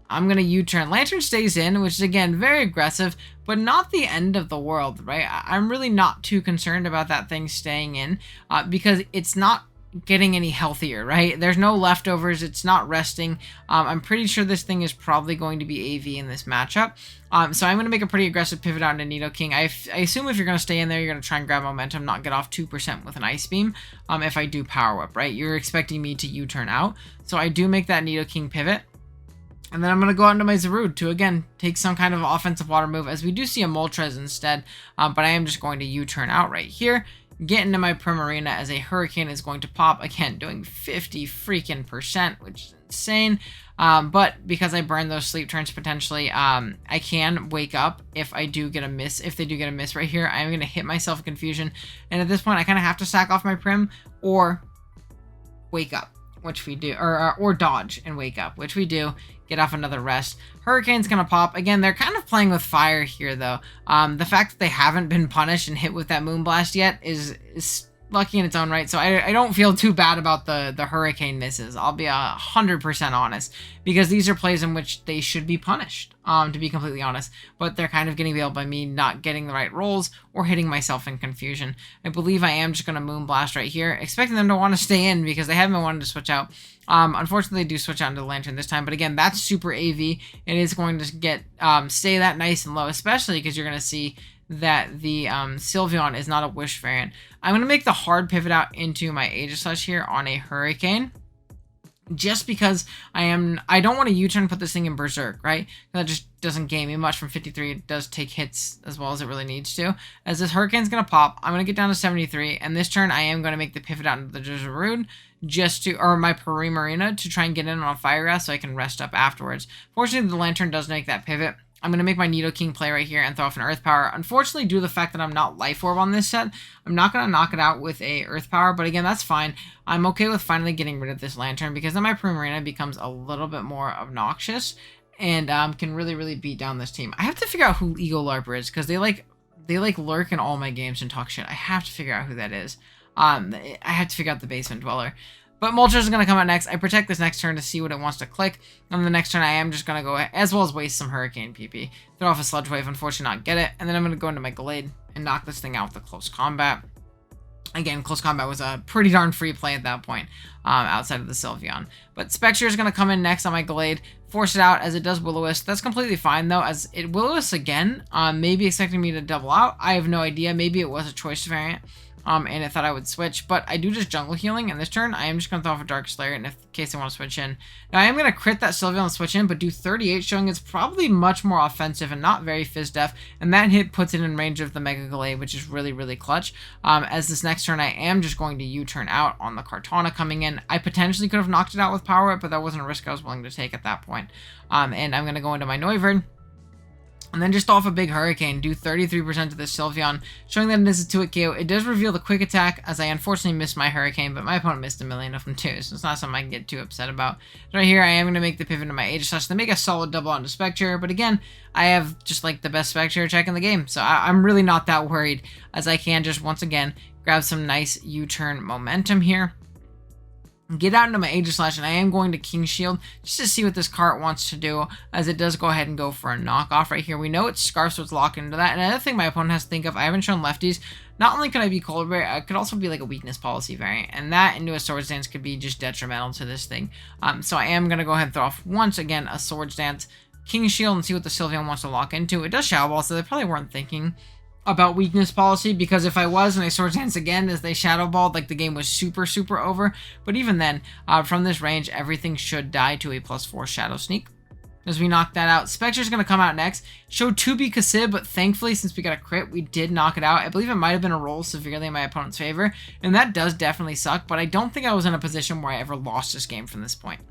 I'm going to U-turn. Lantern stays in, which is, again, very aggressive, but not the end of the world, right? I'm really not too concerned about that thing staying in, because it's not getting any healthier, right? There's no leftovers. It's not resting. I'm pretty sure this thing is probably going to be AV in this matchup. So I'm going to make a pretty aggressive pivot out into Nidoking. I assume if you're going to stay in there, you're going to try and grab momentum, not get off 2% with an Ice Beam. If I do Power Whip, right? You're expecting me to U-turn out. So I do make that Nidoking pivot. And then I'm going to go out into my Zarude to, again, take some kind of offensive water move, as we do see a Moltres instead. But I am just going to U-turn out right here, get into my Primarina as a Hurricane is going to pop, again, doing 50 freaking %, which is insane. But because I burn those sleep turns potentially, I can wake up if I do get a miss. If they do get a miss right here, I'm going to hit myself in Confusion. And at this point, I kind of have to sack off my Prim or wake up, which we do, or dodge and wake up, which we do. Get off another rest. Hurricane's gonna pop. Again, they're kind of playing with fire here, though. The fact that they haven't been punished and hit with that Moonblast yet is lucky in its own right. So I don't feel too bad about the Hurricane misses. I'll be 100% honest, because these are plays in which they should be punished, to be completely honest. But they're kind of getting bailed by me not getting the right rolls or hitting myself in Confusion. I believe I am just going to Moonblast right here, expecting them to want to stay in because they haven't been wanting to switch out. Unfortunately, they do switch out into the Lantern this time, but again, that's super AV. It is going to get stay that nice and low, especially because you're going to see that the Sylveon is not a Wish variant. I'm going to make the hard pivot out into my Aegislash here on a Hurricane, just because I don't want to U-turn put this thing in Berserk, right? That just doesn't gain me much from 53. It does take hits as well as it really needs to. As this Hurricane's going to pop, I'm going to get down to 73, and this turn I am going to make the pivot out into the Zarude, or my Primarina, to try and get in on a Fire Grass so I can rest up afterwards. Fortunately, the Lantern does make that pivot. I'm going to make my Nidoking play right here and throw off an Earth Power. Unfortunately, due to the fact that I'm not Life Orb on this set, I'm not going to knock it out with a Earth Power, but again, that's fine. I'm okay with finally getting rid of this Lantern, because then my Primarina becomes a little bit more obnoxious and can really, really beat down this team. I have to figure out who Eagle-Larper is, because they lurk in all my games and talk shit. I have to figure out who that is. I have to figure out the Basement Dweller. But Moltres is going to come out next. I protect this next turn to see what it wants to click. And the next turn, I am just going to go, as well as waste some Hurricane PP. Throw off a Sludge Wave, unfortunately not get it. And then I'm going to go into my Gallade and knock this thing out with a Close Combat. Again, Close Combat was a pretty darn free play at that point, outside of the Sylveon. But Spectre is going to come in next on my Gallade, force it out as it does Will-O-Wisp. That's completely fine, though, as it Will-O-Wisp again, maybe expecting me to double out. I have no idea. Maybe it was a choice variant. And it thought I would switch, but I do just Jungle Healing, and this turn, I am just going to throw off a Dark Slayer in case I want to switch in. Now, I am going to crit that Sylveon and switch in, but do 38, showing it's probably much more offensive and not very Fizz-Def, and that hit puts it in range of the Mega Gallade, which is really, really clutch. As this next turn, I am just going to U-turn out on the Kartana coming in. I potentially could have knocked it out with Power Whip, but that wasn't a risk I was willing to take at that point. And I'm going to go into my Noivern. And then just off a big Hurricane, do 33% to this Sylveon, showing that it is a 2-hit KO. It does reveal the Quick Attack, as I unfortunately missed my Hurricane, but my opponent missed a million of them too, so it's not something I can get too upset about. So right here, I am going to make the pivot to my Aegislash to make a solid double onto Spectre, but again, I have just like the best Spectre check in the game, so I'm really not that worried, as I can just once again grab some nice U-turn momentum here. Get out into my Aegislash, and I am going to King Shield just to see what this cart wants to do, as it does go ahead and go for a knockoff right here. We know it's Scarf, so it's locked into that. And another thing my opponent has to think of, I haven't shown lefties. Not only could I be Cold Berry, I could also be like a Weakness Policy variant, and that into a Swords Dance could be just detrimental to this thing. So I am going to go ahead and throw off once again a Swords Dance, King Shield, and see what the Sylveon wants to lock into. It does Shadow Ball, so they probably weren't thinking about Weakness Policy, because if I was and I Swords Dance again as they Shadow Balled, like the game was super, super over. But even then, from this range, everything should die to a +4 Shadow Sneak. As we knock that out, Spectre's going to come out next. Showed 2B Kasib, but thankfully, since we got a crit, we did knock it out. I believe it might have been a roll severely in my opponent's favor, and that does definitely suck, but I don't think I was in a position where I ever lost this game from this point.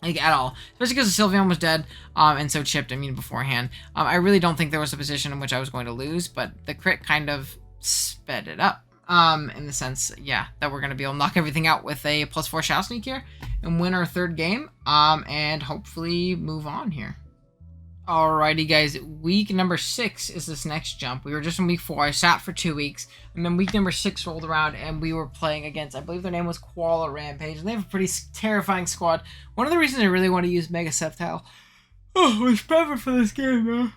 Like, at all. Especially because the Sylveon was dead, and so chipped, beforehand. I really don't think there was a position in which I was going to lose, but the crit kind of sped it up. In the sense, yeah, that we're going to be able to knock everything out with a +4 Shadow Sneak here, and win our third game, and hopefully move on here. Alrighty, guys, week number 6 is this next jump. We were just in week 4. I sat for 2 weeks, and then week number 6 rolled around, and we were playing against, I believe their name was Koala Rampage, and they have a pretty terrifying squad. One of the reasons I really want to use Mega Sceptile was perfect for this game, man.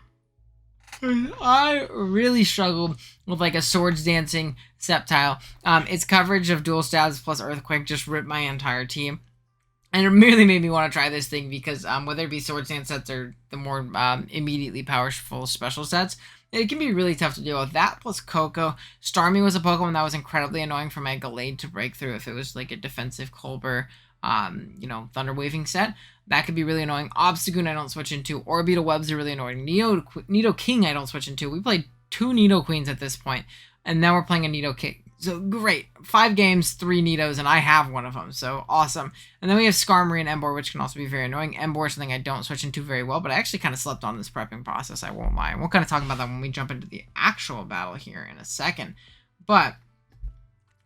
I really struggled with like a Swords Dancing Sceptile. Its coverage of Dual Stabs plus Earthquake just ripped my entire team. And it really made me want to try this thing because whether it be Swords Dance sets or the more immediately powerful special sets, it can be really tough to deal with. That plus Coco. Starmie was a Pokemon that was incredibly annoying for my Gallade to break through if it was like a defensive Colbur, Thunder Waving set. That could be really annoying. Obstagoon I don't switch into. Orbital Webs are really annoying. Nidoking I don't switch into. We played 2 Nidoqueens at this point, and now we're playing a Nidoking. So great. 5 games, 3 Nidos, and I have one of them. So awesome. And then we have Skarmory and Emboar, which can also be very annoying. Emboar is something I don't switch into very well, but I actually kind of slept on this prepping process, I won't lie. And we'll kind of talk about that when we jump into the actual battle here in a second. But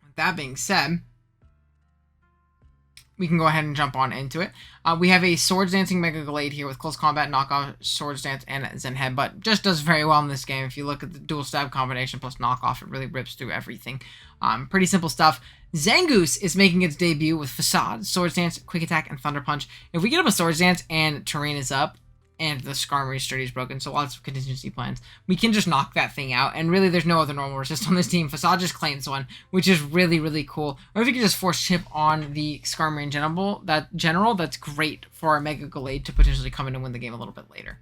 with that being said, we can go ahead and jump on into it. We have a Swords Dancing Mega Gallade here with Close Combat, Knockoff, Swords Dance, and Zen Headbutt. Just does very well in this game. If you look at the Dual Stab combination plus Knockoff, it really rips through everything. Pretty simple stuff. Zangoose is making its debut with Facade, Swords Dance, Quick Attack, and Thunder Punch. If we get up a Swords Dance and Terrain is up, and the Skarmory Sturdy is broken, so lots of contingency plans, we can just knock that thing out, and really there's no other normal resist on this team. Facade just claims one, which is really, really cool. Or if you can just force chip on the Skarmory in general, that's great for our Mega Gallade to potentially come in and win the game a little bit later.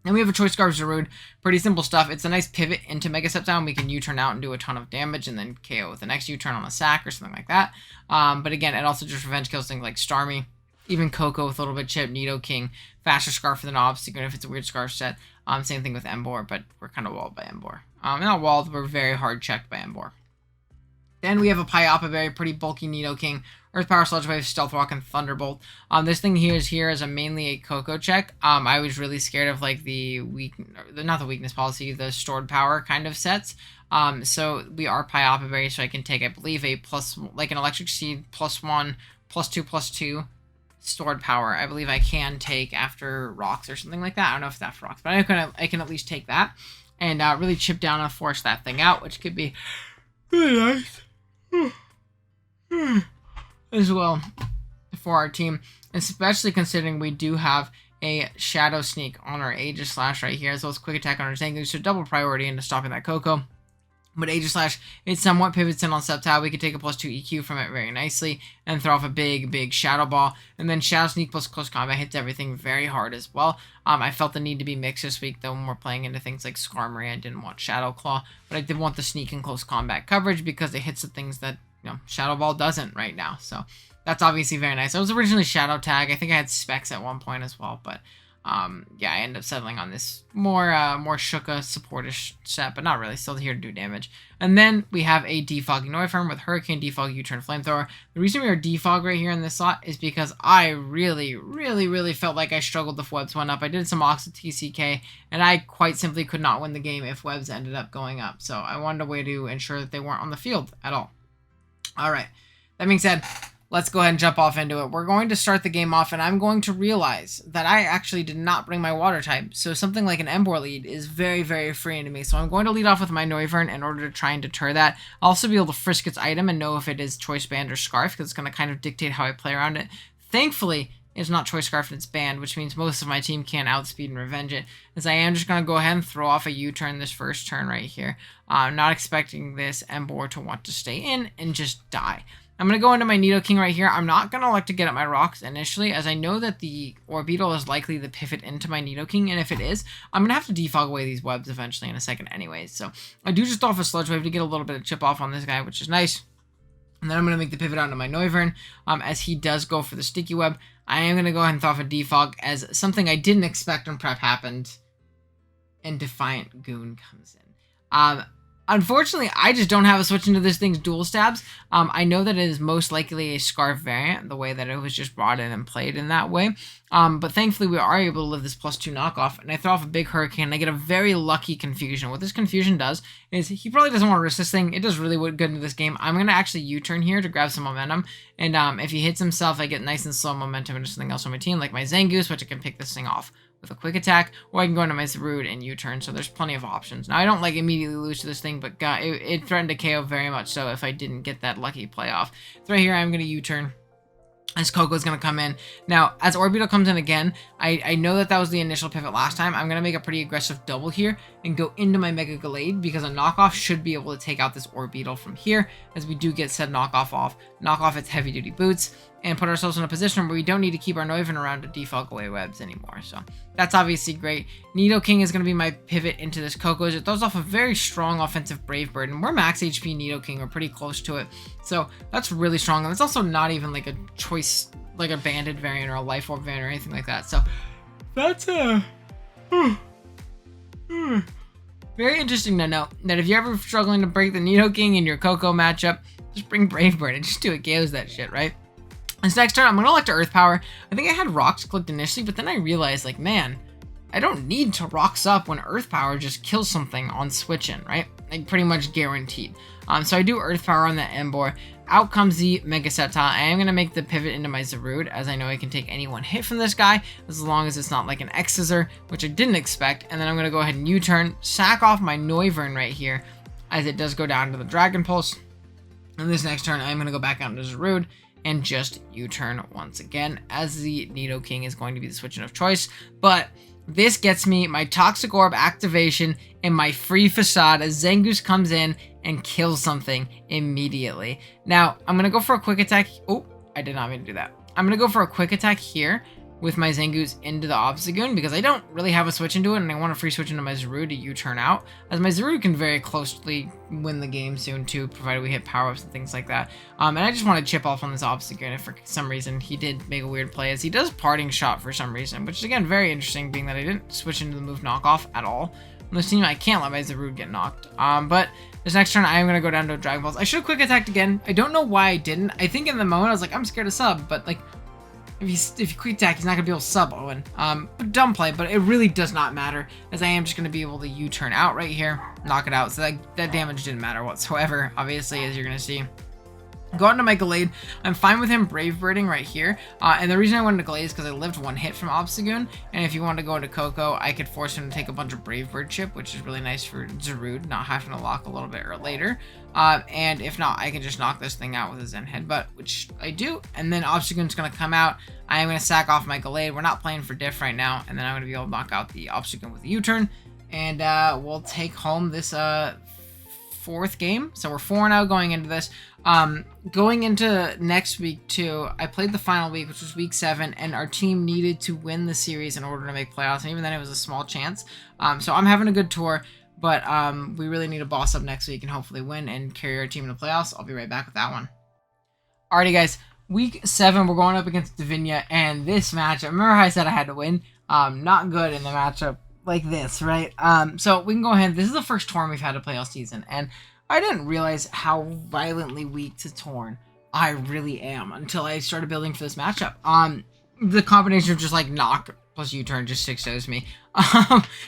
Then we have a Choice Scarf Zarude. Pretty simple stuff. It's a nice pivot into Mega Sceptile. We can U-turn out and do a ton of damage and then KO with the next U-turn on a sack or something like that. But again, it also just revenge kills things like Starmie, even Coco with a little bit chip, Nidoking, faster Scarf than Obstagoon if it's a weird Scarf set. Same thing with Emboar, but we're kind of walled by Emboar. Not walled, we're very hard checked by Emboar. Then we have a Pyapa Berry, pretty bulky Nidoking, Earth Power, Sludge Wave, Stealth Walk, and Thunderbolt. This thing here is mainly a Coco check. I was really scared of like not the weakness policy, the stored power kind of sets. So we are Pyapa Berry, so I can take, I believe, a like an Electric Seed, +1, +2, +2. Stored power. I believe I can take after rocks or something like that. I don't know if that's rocks, but I can at least take that and really chip down and force that thing out, which could be really nice as well for our team, especially considering we do have a Shadow Sneak on our Aegislash right here, as well as Quick Attack on our Zangoose, so double priority into stopping that Coco. But Aegislash, it somewhat pivots in on Sceptile. We could take a +2 EQ from it very nicely and throw off a big Shadow Ball. And then Shadow Sneak plus Close Combat hits everything very hard as well. I felt the need to be mixed this week, though, when we're playing into things like Skarmory. I didn't want Shadow Claw, but I did want the Sneak and Close Combat coverage because it hits the things that, Shadow Ball doesn't right now. So that's obviously very nice. I was originally Shadow Tag. I think I had Specs at one point as well, but yeah, I ended up settling on this more Shuka supportish set, but not really, still here to do damage. And then we have a Defogging Noifern with Hurricane, Defog, U-turn, Flamethrower. The reason we are Defog right here in this slot is because I really felt like I struggled if Webs went up. I did some Ox with TCK, and I quite simply could not win the game if Webs ended up going up. So I wanted a way to ensure that they weren't on the field at all. All right, that being said, let's go ahead and jump off into it. We're going to start the game off, and I'm going to realize that I actually did not bring my water type. So something like an Emboar lead is very freeing to me. So I'm going to lead off with my Noivern in order to try and deter that. I'll also be able to frisk its item and know if it is Choice Band or Scarf, because it's going to kind of dictate how I play around it. Thankfully, it's not Choice Scarf and it's banned, which means most of my team can't outspeed and revenge it, as I am just going to go ahead and throw off a U-turn this first turn right here. I'm not expecting this Emboar to want to stay in and just die. I'm going to go into my Nidoking right here. I'm not going to elect to get up my rocks initially, as I know that the Orbital is likely to pivot into my Nidoking, and if it is, I'm going to have to defog away these webs eventually in a second anyways. So I do just off a Sludge Wave to get a little bit of chip off on this guy, which is nice. And then I'm going to make the pivot onto my Noivern, as he does go for the Sticky Web. I am going to go ahead and throw off a defog, as something I didn't expect when prep happened, and Defiant Goon comes in. Unfortunately, I just don't have a switch into this thing's dual stabs. I know that it is most likely a Scarf variant, the way that it was just brought in and played in that way. But thankfully, we are able to live this +2 knockoff, and I throw off a big Hurricane, and I get a very lucky Confusion. What this Confusion does is he probably doesn't want to risk this thing. It does really good into this game. I'm going to actually U-turn here to grab some momentum, and if he hits himself, I get nice and slow momentum into something else on my team, like my Zangoose, which I can pick this thing off with a Quick Attack, or I can go into my Zarude and U-turn, so there's plenty of options. Now, I don't, immediately lose to this thing, but it threatened to KO very much so if I didn't get that lucky play off. So right here, I'm going to U-turn, as Coco's going to come in. Now, as Orbeetle comes in again, I know that was the initial pivot last time. I'm going to make a pretty aggressive double here and go into my Mega Gallade because a knockoff should be able to take out this Orbeetle from here, as we do get said knockoff off, knock off its heavy duty boots, and put ourselves in a position where we don't need to keep our Noivern around to defog away webs anymore. So that's obviously great. Nidoking is going to be my pivot into this Coco's. It throws off a very strong offensive Brave Bird, and we're max HP Nidoking. We're pretty close to it. So that's really strong. And it's also not even like a choice, like a banded variant or a life orb variant or anything like that. So that's very interesting to note that if you're ever struggling to break the Nidoking in your Coco matchup, just bring Brave Bird and just do it. KOs that shit, right? This next turn, I'm going to elect Earth Power. I think I had Rocks clicked initially, but then I realized, like, man, I don't need to Rocks up when Earth Power just kills something on switch in, right? Like, pretty much guaranteed. So I do Earth Power on the Emboar. Out comes the Mega Sceptile. I am going to make the pivot into my Zarude, as I know I can take any one hit from this guy, as long as it's not like an X-Scissor, which I didn't expect. And then I'm going to go ahead and U-turn, sack off my Noivern right here, as it does go down to the Dragon Pulse. And this next turn, I'm going to go back out into Zarude and just U-turn once again, as the Nidoking is going to be the switch in of choice. But this gets me my Toxic Orb activation and my free Facade as Zangoose comes in and kills something immediately. Now, I'm going to go for a quick attack. Oh, I did not mean to do that. I'm going to go for a quick attack here with my Zangoose into the Obstagoon, because I don't really have a switch into it, and I want to free switch into my Zarude to U-turn out, as my Zarude can very closely win the game soon too, provided we hit power-ups and things like that. And I just want to chip off on this Obstagoon if for some reason he did make a weird play, as he does Parting Shot for some reason, which is again very interesting, being that I didn't switch into the move knockoff at all. On this team, I can't let my Zarude get knocked. But this next turn, I am going to go down to a Dragon Balls. I should have quick attacked again. I don't know why I didn't. I think in the moment I was like, I'm scared of sub, but like, if you quick attack, he's not going to be able to sub Owen. Dumb play, but it really does not matter, as I am just going to be able to U-turn out right here, knock it out. So that damage didn't matter whatsoever, obviously, as you're going to see. Go out into my Gallade. I'm fine with him Brave Birding right here. And the reason I went into Gallade is because I lived one hit from Obstagoon. And if you want to go into Coco, I could force him to take a bunch of Brave Bird chip, which is really nice for Zarude, not having to lock a little bit later. And if not, I can just knock this thing out with a Zen Headbutt, which I do. And then Obstagoon's going to come out. I am going to sack off my Gallade. We're not playing for diff right now. And then I'm going to be able to knock out the Obstagoon with a U-turn. And we'll take home this fourth game. So we're 4-0 going into this. Going into next week too, I played the final week, which was week 7, and our team needed to win the series in order to make playoffs, and even then it was a small chance. So I'm having a good tour, but we really need to boss up next week and hopefully win and carry our team into playoffs. I'll be right back with that one. Alrighty guys, week 7, we're going up against Divinia, and this matchup, remember how I said I had to win? Not good in the matchup like this, right? So we can go ahead. This is the first Torn we've had to play all season, and I didn't realize how violently weak to Torn I really am until I started building for this matchup. The combination of just like knock plus U-turn just 6-0s me.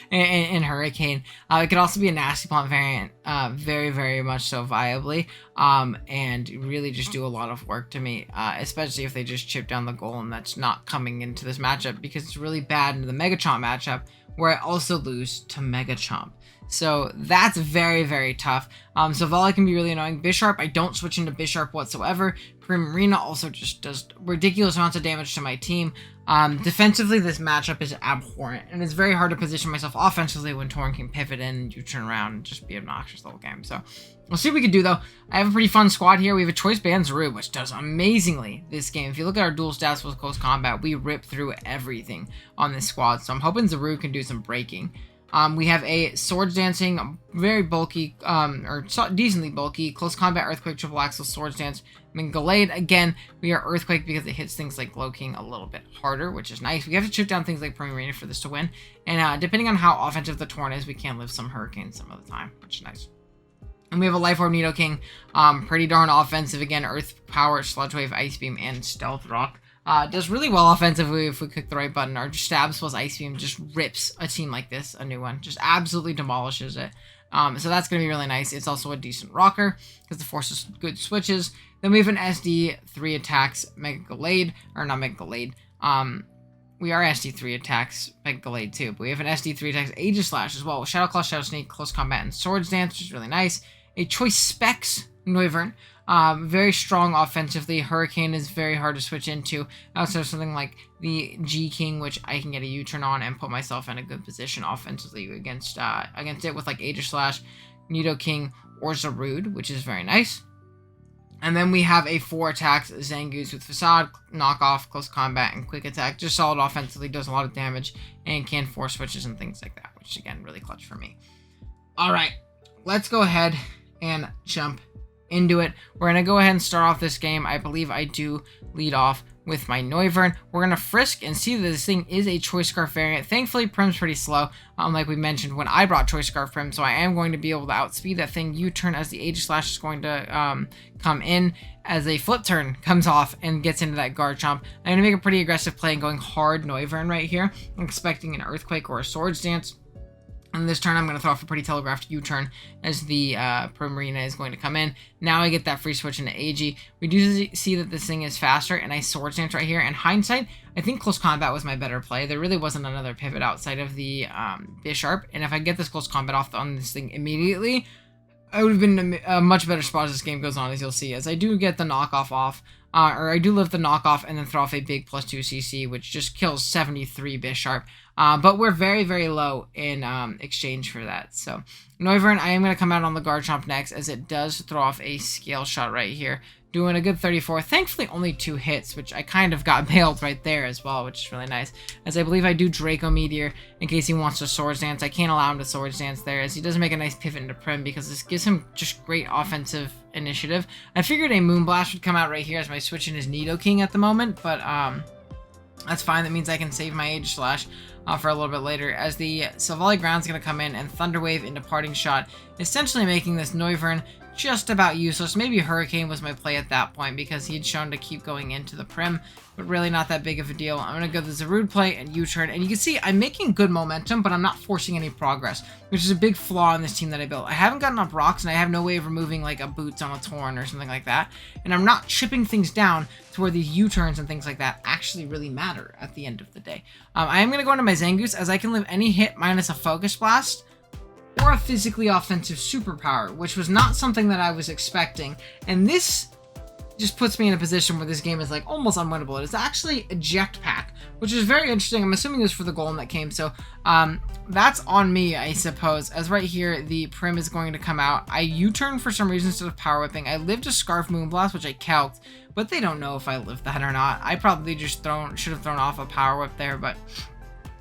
And Hurricane. It could also be a Nasty Plant variant, very, very much so viably. And really just do a lot of work to me, especially if they just chip down the goal, and that's not coming into this matchup because it's really bad into the Mega Chomp matchup, where I also lose to Mega Chomp. So that's very, very tough. So Volley can be really annoying. Bisharp, I don't switch into Bisharp whatsoever. Primarina also just does ridiculous amounts of damage to my team. Defensively, this matchup is abhorrent, and it's very hard to position myself offensively when Torn can pivot in and you turn around and just be obnoxious the whole game. So we'll see what we can do, though. I have a pretty fun squad here. We have a Choice Band Zarude, which does amazingly this game. If you look at our dual stats with close combat, we rip through everything on this squad. So I'm hoping Zarude can do some breaking. We have a Swords Dancing, very bulky, or decently bulky, Close Combat Earthquake, Triple Axle, Swords Dance. I mean, Gallade, again, we are Earthquake because it hits things like Glowking a little bit harder, which is nice. We have to chip down things like Primarina for this to win. And depending on how offensive the Torn is, we can live some Hurricanes some of the time, which is nice. And we have a Life Orb Nidoking, pretty darn offensive. Again, Earth Power, Sludge Wave, Ice Beam, and Stealth Rock. Does really well offensively if we click the right button. Our Stabs plus Ice Beam just rips a team like this, a new one. Just absolutely demolishes it. So that's going to be really nice. It's also a decent rocker because the forces good switches. Then we have an SD 3 attacks Mega Gallade, or not Mega Gallade. We are SD 3 attacks Mega Gallade too, but we have an SD 3 attacks Aegislash as well with Shadow Claw, Shadow Sneak, Close Combat, and Swords Dance, which is really nice. A Choice Specs Noivern. Very strong offensively. Hurricane is very hard to switch into. Also something like the G-King, which I can get a U-turn on and put myself in a good position offensively against it with like Aegislash, Nidoking, or Zarude, which is very nice. And then we have a 4 attacks Zangoose with Facade, Knockoff, Close Combat, and Quick Attack. Just solid offensively, does a lot of damage, and can force switches and things like that, which again, really clutch for me. Alright, let's go ahead and jump into it. We're going to go ahead and start off this game. I believe I do lead off with my Noivern. We're going to Frisk and see that this thing is a Choice Scarf variant. Thankfully, Prim's pretty slow, like we mentioned when I brought Choice Scarf Prim, so I am going to be able to outspeed that thing. U-turn as the Aegislash is going to come in as a flip turn comes off and gets into that guard chomp. I'm going to make a pretty aggressive play and going hard Noivern right here. I'm expecting an Earthquake or a Swords Dance. And this turn, I'm going to throw off a pretty telegraphed U-turn as the Primarina is going to come in. Now I get that free switch into Ag. We do see that this thing is faster, and I Swords Dance right here. In hindsight, I think Close Combat was my better play. There really wasn't another pivot outside of the Bisharp. And if I get this Close Combat off on this thing immediately, I would have been a much better spot as this game goes on, as you'll see. As I do get the knockoff off, or I do lift the knockoff and then throw off a big +2 CC, which just kills 73 Bisharp. But we're very, very low in exchange for that. So Noivern, I am going to come out on the guard chomp next, as it does throw off a scale shot right here. Doing a good 34. Thankfully, only 2 hits, which I kind of got bailed right there as well, which is really nice. As I believe I do Draco Meteor in case he wants to Swords Dance. I can't allow him to Swords Dance there, as he does make a nice pivot into Prim, because this gives him just great offensive initiative. I figured a Moonblast would come out right here as my switch in his Nidoking at the moment, but that's fine. That means I can save my Aegislash for a little bit later, as the Silvally Ground's going to come in and Thunder Wave into Parting Shot, essentially making this Noivern just about useless. Maybe Hurricane was my play at that point, because he'd shown to keep going into the Prim, but really not that big of a deal. I'm going to go the Zarude play and U-turn, and you can see I'm making good momentum, but I'm not forcing any progress, which is a big flaw in this team that I built. I haven't gotten up rocks, and I have no way of removing like a Boots on a Torn or something like that, and I'm not chipping things down to where these U-turns and things like that actually really matter at the end of the day. I am going to go into my Zangoose, as I can live any hit minus a Focus Blast, or a physically offensive superpower, which was not something that I was expecting. And this just puts me in a position where this game is like almost unwinnable. It is actually Eject Pack, which is very interesting. I'm assuming this for the golem that came, so that's on me, I suppose. As right here, the Prim is going to come out. I U-turn for some reason instead of Power Whipping. I lived a Scarf Moonblast, which I calced, but they don't know if I lived that or not. I probably just should have thrown off a Power Whip there, but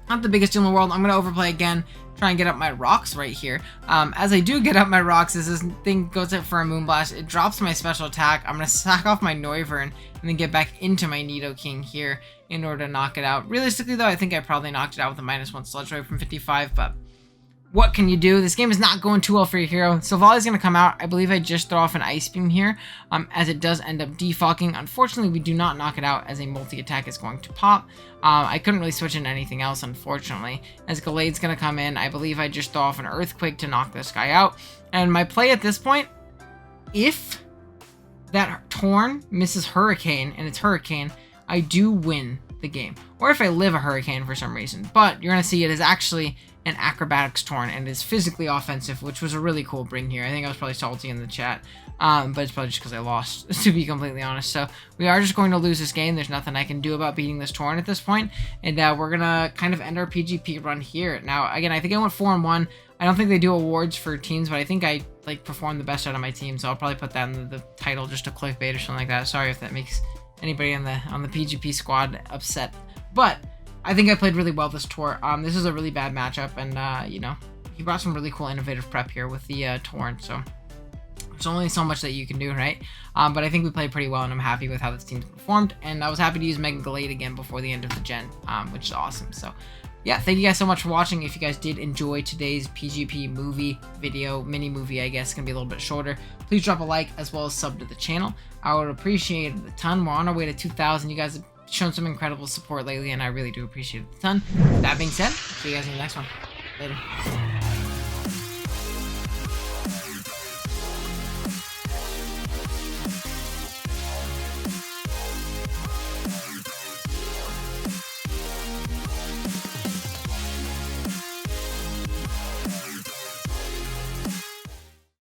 not the biggest deal in the world. I'm going to overplay again, try and get up my rocks right here. As I do get up my rocks, as this thing goes up for a Moonblast, it drops my special attack. I'm going to sack off my Noivern and then get back into my Nidoking here in order to knock it out. Realistically, though, I think I probably knocked it out with a -1 Sludge Wave from 55, but what can you do? This game is not going too well for your hero. Silvally's going to come out. I believe I just throw off an Ice Beam here, as it does end up defogging. Unfortunately, we do not knock it out, as a multi-attack is going to pop. I couldn't really switch into anything else, unfortunately, as Gallade's going to come in. I believe I just throw off an Earthquake to knock this guy out. And my play at this point, if that Torn misses Hurricane, and it's Hurricane, I do win the game. Or if I live a Hurricane for some reason. But you're going to see it is actually an Acrobatics Torn, and is physically offensive, which was a really cool bring here. I think I was probably salty in the chat, but it's probably just because I lost, to be completely honest. So we are just going to lose this game. There's nothing I can do about beating this Torn at this point, and we're going to kind of end our PGP run here. Now, again, I think I went 4-1. I don't think they do awards for teams, but I think I performed the best out of my team, so I'll probably put that in the title, just a clickbait or something like that. Sorry if that makes anybody on the PGP squad upset, but I think I played really well this tour. This is a really bad matchup, and you know, he brought some really cool innovative prep here with the Torn, so there's only so much that you can do, right? But I think we played pretty well, and I'm happy with how this team's performed, and I was happy to use Mega Gallade again before the end of the gen, which is awesome. So yeah, thank you guys so much for watching. If you guys did enjoy today's PGP movie video, mini movie, I guess, it's gonna be a little bit shorter, please drop a like as well as sub to the channel. I would appreciate it a ton. We're on our way to 2,000. You guys have shown some incredible support lately, and I really do appreciate it a ton. With that being said, see you guys in the next one. Later.